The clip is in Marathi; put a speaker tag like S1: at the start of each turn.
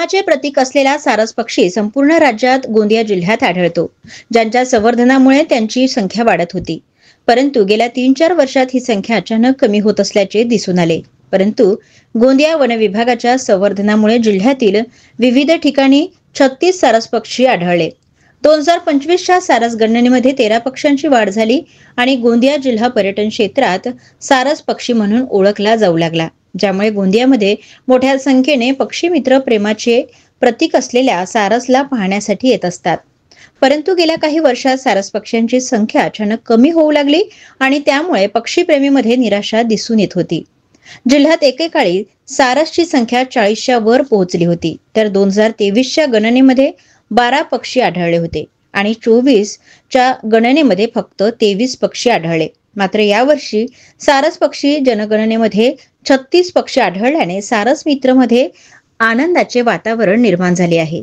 S1: प्रेमाचे प्रतीक असलेला सारस पक्षी संपूर्ण राज्यात गोंदिया जिल्ह्यात आढळतो, ज्यांच्या संवर्धनामुळे त्यांची संख्या वाढत होती. परंतु गेल्या 3-4 वर्षात ही संख्या अचानक कमी होत असल्याचे दिसून आले. परंतु गोंदिया वन विभागाच्या संवर्धनामुळे जिल्ह्यातील विविध ठिकाणी 36 सारस पक्षी आढळले. 2025च्या सारस गणनेमध्ये 13 पक्ष्यांची वाढ झाली आणि गोंदिया जिल्हा पर्यटन क्षेत्रात सारस पक्षी म्हणून ओळखला जाऊ लागला, ज्यामुळे गोंदियामध्ये मोठ्या संख्येने पक्षी मित्र प्रेमाचे प्रतीक असलेल्या सारसला पाहण्यासाठी येत असतात. परंतु गेल्या काही वर्षात सारस पक्ष्यांची संख्या अचानक कमी होऊ लागली आणि त्यामुळे पक्षीप्रेमीमध्ये निराशा दिसून येत होती. जिल्ह्यात एकेकाळी सारसची संख्या 40च्या वर पोहोचली होती, तर 2023च्या गणनेमध्ये 12 पक्षी आढळले होते आणि 24च्या गणनेमध्ये फक्त 23 पक्षी आढळले. मात्र यावर्षी सारस पक्षी जनगणनेमध्ये 36 पक्षी आढळल्याने सारस मित्रमध्ये आनंदाचे वातावरण निर्माण झाले आहे.